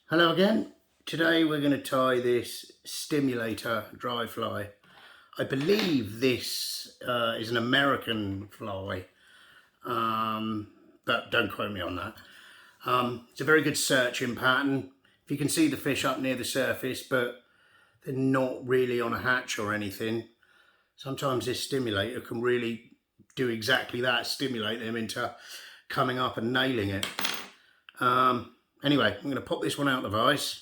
Hello again. Today we're going to tie this Stimulator dry fly. I believe this is an American fly, but don't quote me on that. It's a very good searching pattern. If you can see the fish up near the surface, but they're not really on a hatch or anything. Sometimes this stimulator can really do exactly that, stimulate them into coming up and nailing it. Anyway, I'm going to pop this one out of the vise.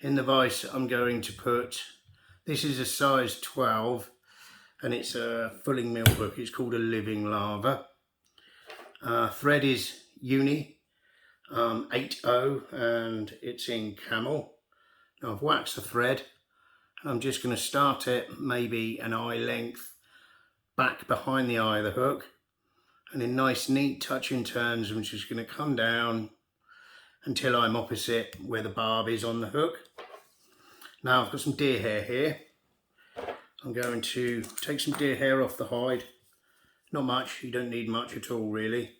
In the vise, I'm going to put, this is a size 12, and it's a fulling mill hook. It's called a living lava. Thread is Uni 80, and it's in camel. Now I've waxed the thread, and I'm just going to start it maybe an eye length back behind the eye of the hook, and in nice neat touching turns I'm just going to come down until I'm opposite where the barb is on the hook. Now I've got some deer hair here. I'm going to take some deer hair off the hide. Not much, you don't need much at all really.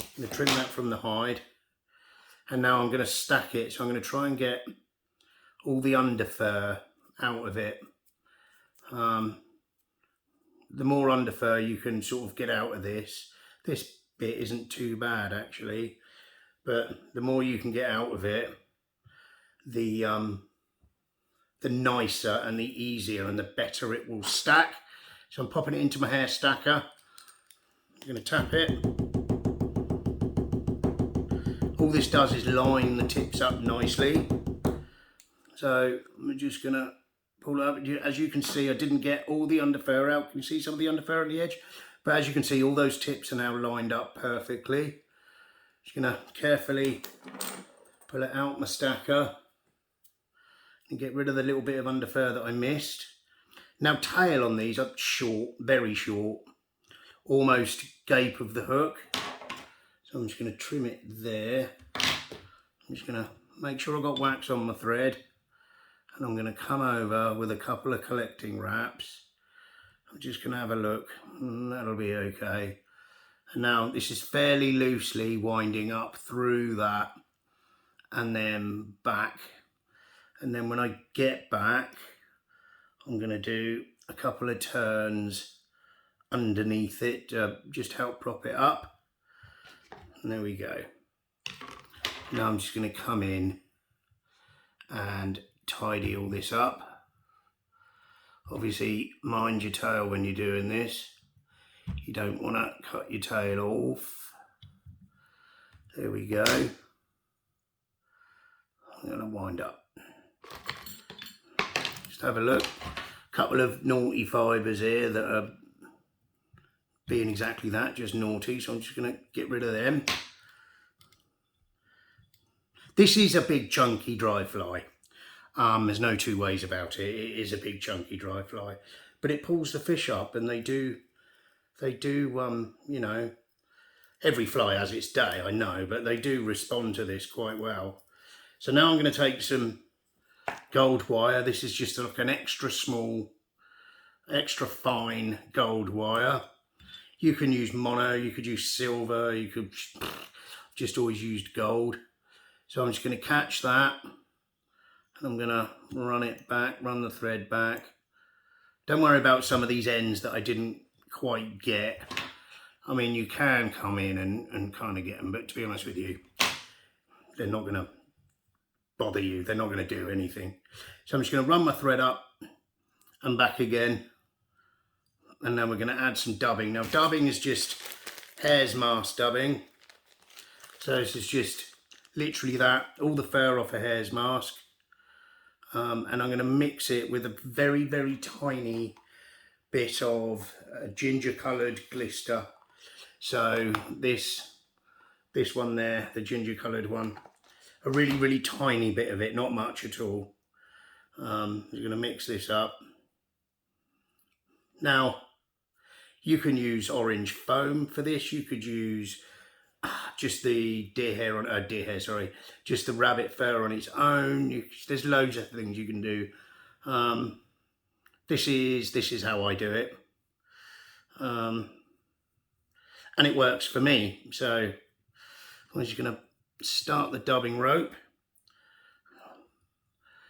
I'm going to trim that from the hide. And now I'm going to stack it, so I'm going to try and get all the under fur out of it. The more under fur you can sort of get out of this bit isn't too bad actually, but the more you can get out of it, the nicer and the easier and the better it will stack. So I'm popping it into my hair stacker. I'm going to tap it. All this does is line the tips up nicely. So I'm just going to pull it up. As you can see, I didn't get all the under fur out. Can you see some of the under fur at the edge? But as you can see, all those tips are now lined up perfectly. Just going to carefully pull it out my stacker and get rid of the little bit of under fur that I missed. Now tail on these are short, very short, almost gape of the hook. So I'm just going to trim it there. I'm just going to make sure I've got wax on my thread. And I'm going to come over with a couple of collecting wraps. I'm just going to have a look, and that'll be okay. And now this is fairly loosely winding up through that and then back. And then when I get back, I'm going to do a couple of turns underneath it to just help prop it up. And there we go. Now I'm just going to come in and tidy all this up. Obviously, mind your tail when you're doing this. You don't want to cut your tail off. There we go. I'm going to wind up. Just have a look. A couple of naughty fibres here that are being exactly that, just naughty. So I'm just going to get rid of them. This is a big chunky dry fly. There's no two ways about it. It is a big chunky dry fly, but it pulls the fish up, and they do, you know, every fly has its day, I know, but they do respond to this quite well. So now I'm going to take some gold wire. This is just like an extra small, extra fine gold wire. You can use mono, you could use silver, you could just always use gold. So I'm just going to catch that. I'm going to run it back, run the thread back. Don't worry about some of these ends that I didn't quite get. I mean, you can come in and kind of get them, but to be honest with you, they're not going to bother you. They're not going to do anything. So I'm just going to run my thread up and back again. And then we're going to add some dubbing. Now, dubbing is just hare's mask dubbing. So this is just literally that, all the fur off a hare's mask. And I'm going to mix it with a very, very tiny bit of ginger coloured glister. So this one there, the ginger coloured one, a really, really tiny bit of it, not much at all. I'm going to mix this up. Now, you can use orange foam for this. You could use just the just the rabbit fur on its own. There's loads of things you can do. This is how I do it, and it works for me. So I'm just gonna start the dubbing rope.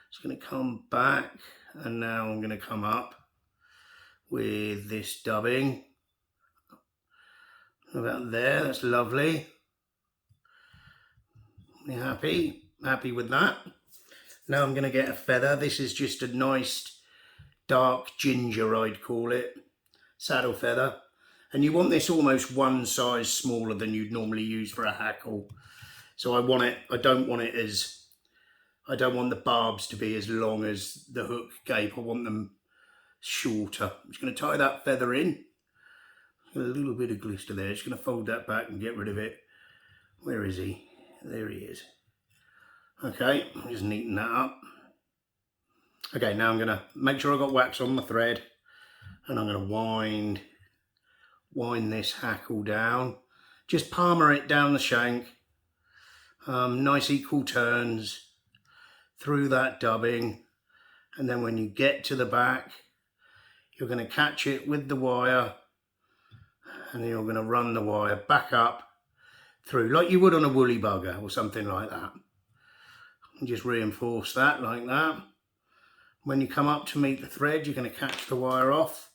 It's going to come back, and now I'm going to come up with this dubbing. About there, that's lovely. You happy? Happy with that? Now I'm going to get a feather. This is just a nice dark ginger, I'd call it, saddle feather. And you want this almost one size smaller than you'd normally use for a hackle. So I don't want the barbs to be as long as the hook gape. I want them shorter. I'm just going to tie that feather in. A little bit of glister there. Just going to fold that back and get rid of it. Where is he? There he is. Okay, just neaten that up. Okay, now I'm going to make sure I've got wax on my thread, and I'm going to wind this hackle down. Just palmer it down the shank. Nice equal turns through that dubbing, and then when you get to the back, you're going to catch it with the wire, and then you're going to run the wire back up through like you would on a woolly bugger or something like that. And just reinforce that like that. When you come up to meet the thread, you're going to catch the wire off.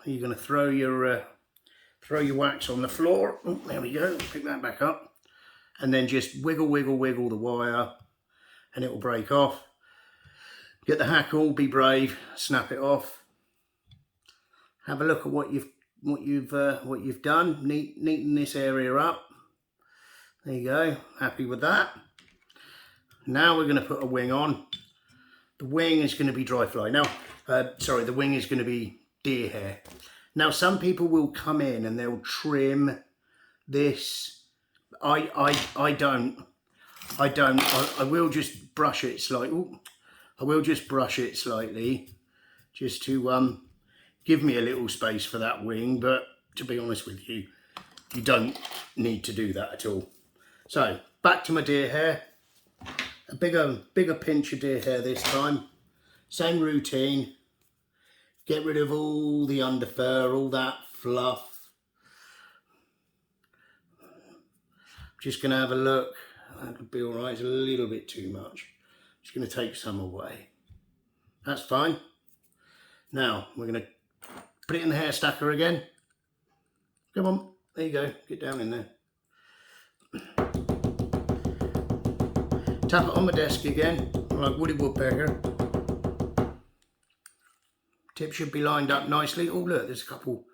You're going to throw your wax on the floor. Oh, there we go. Pick that back up, and then just wiggle the wire, and it will break off. Get the hackle. Be brave. Snap it off. Have a look at what you've done. Neaten this area up. There you go. Happy with that. Now we're going to put a wing on. The wing is going to be dry fly. Now, the wing is going to be deer hair. Now, some people will come in and they'll trim this. I don't. I will just brush it slightly. I will just brush it slightly, just to give me a little space for that wing. But to be honest with you, you don't need to do that at all. So back to my deer hair. A bigger pinch of deer hair this time. Same routine. Get rid of all the underfur, all that fluff. Just going to have a look. That'll be all right. It's a little bit too much. Just going to take some away. That's fine. Now we're going to put it in the hair stacker again. Come on. There you go. Get down in there. Tap it on my desk again, like Woody Woodpecker. Tip should be lined up nicely. Oh look, there's a couple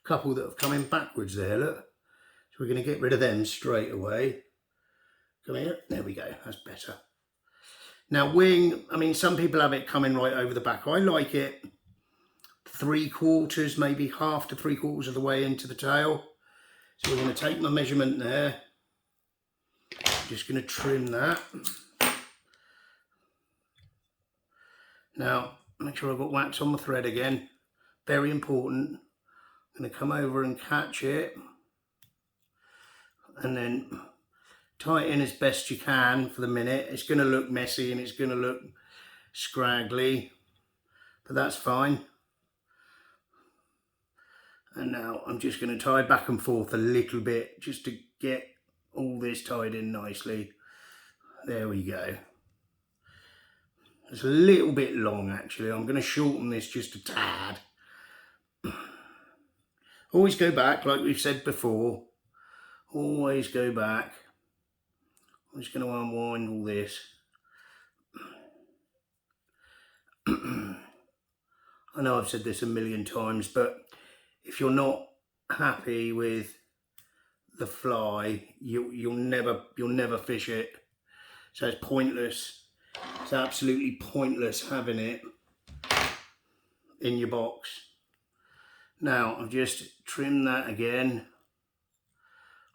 that have come in backwards there, look. So we're going to get rid of them straight away. Come here, there we go, that's better. Now wing, I mean some people have it coming right over the back. I like it 3/4, maybe half to 3/4 of the way into the tail. So we're going to take my measurement there. Just going to trim that. Now, make sure I've got wax on my thread again. Very important. I'm going to come over and catch it. And then tie it in as best you can for the minute. It's going to look messy and it's going to look scraggly. But that's fine. And now I'm just going to tie back and forth a little bit just to get all this tied in nicely. There we go. It's a little bit long actually. I'm going to shorten this just a tad. Always go back like we've said before. Always go back. I'm just going to unwind all this. I know I've said this a million times, but if you're not happy with the fly, you'll never fish it. So it's pointless. It's absolutely pointless having it in your box. Now I've just trimmed that again.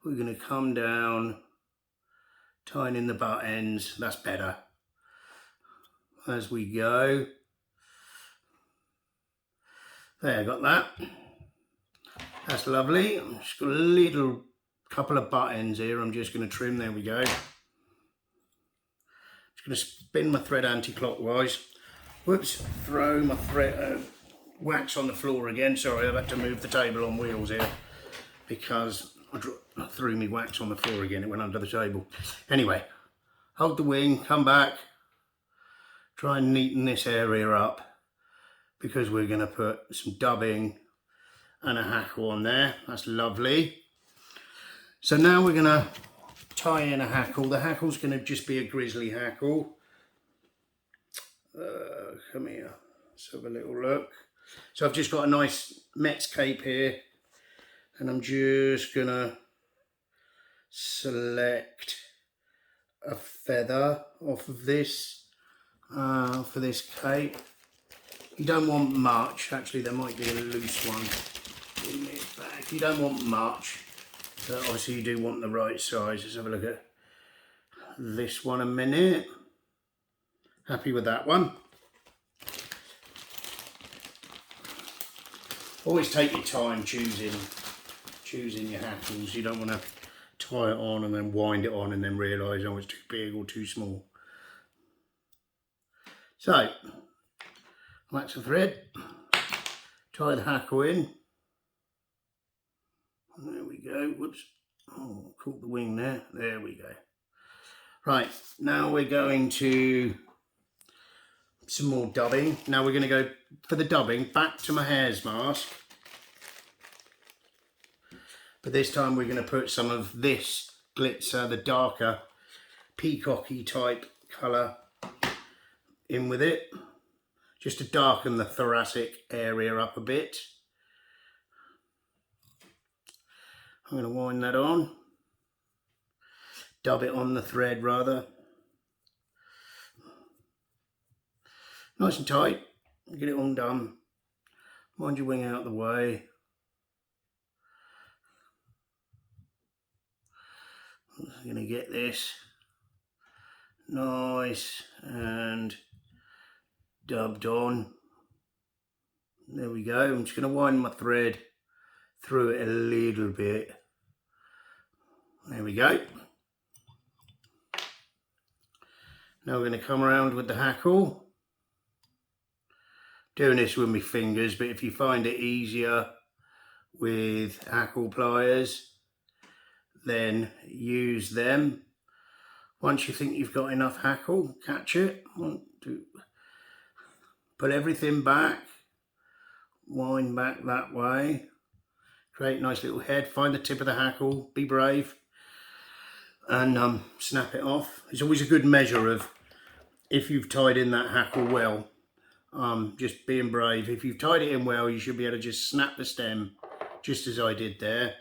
We're going to come down, tying in the butt ends. That's better. As we go. There, got that. That's lovely. I've just got a little couple of butt ends here. I'm just going to trim. There we go. Just going to spin my thread anti-clockwise. Whoops, throw my thread wax on the floor again. Sorry, I've had to move the table on wheels here because I threw me wax on the floor again, it went under the table. Anyway, hold the wing, come back, try and neaten this area up because we're going to put some dubbing and a hackle on there. That's lovely. So now we're going to tie in a hackle. The hackle's going to just be a Grizzly Hackle. Come here, let's have a little look. So I've just got a nice Met's cape here, and I'm just going to select a feather off of this for this cape. You don't want much, actually there might be a loose one in this bag. You don't want much, but obviously you do want the right size. Let's have a look at this one a minute. Happy with that one. Always take your time choosing your hackles. You don't want to tie it on and then wind it on and then realise, oh, it's too big or too small. So, wax the thread, tie the hackle in. There we go. Whoops. Oh, caught the wing there. There we go. Right, now we're going to some more dubbing. Now we're going to go for the dubbing back to my hare's mask. But this time we're going to put some of this glitzer, the darker peacocky type colour, in with it, just to darken the thoracic area up a bit. I'm going to wind that on, dub it on the thread rather. Nice and tight, get it all done. Wind your wing out of the way. I'm going to get this nice and dubbed on. There we go. I'm just going to wind my thread through it a little bit. There we go. Now we're going to come around with the hackle. Doing this with my fingers, but if you find it easier with hackle pliers, then use them. Once you think you've got enough hackle, catch it. Put everything back, wind back that way, create a nice little head, find the tip of the hackle, be brave, and snap it off. It's always a good measure of if you've tied in that hackle well. Just being brave. If you've tied it in well, you should be able to just snap the stem, just as I did there.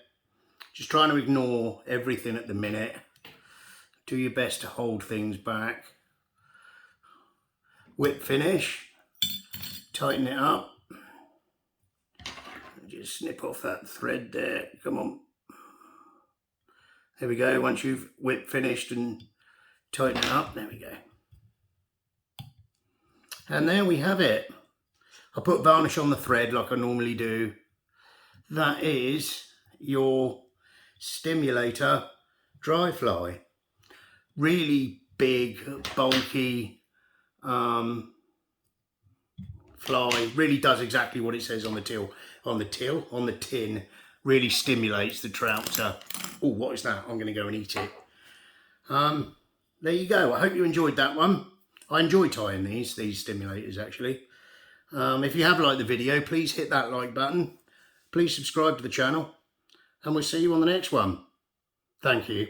Just trying to ignore everything at the minute. Do your best to hold things back. Whip finish. Tighten it up. Just snip off that thread there. Come on. There we go. Once you've whip finished and tighten it up, there we go. And there we have it. I put varnish on the thread like I normally do. That is your Stimulator dry fly. Really big, bulky fly. Really does exactly what it says on the tin. Really stimulates the trout to, oh, what is that? I'm going to go and eat it. There you go. I hope you enjoyed that one. I enjoy tying these stimulators actually. If you have liked the video, please hit that like button. Please subscribe to the channel, and we'll see you on the next one. Thank you.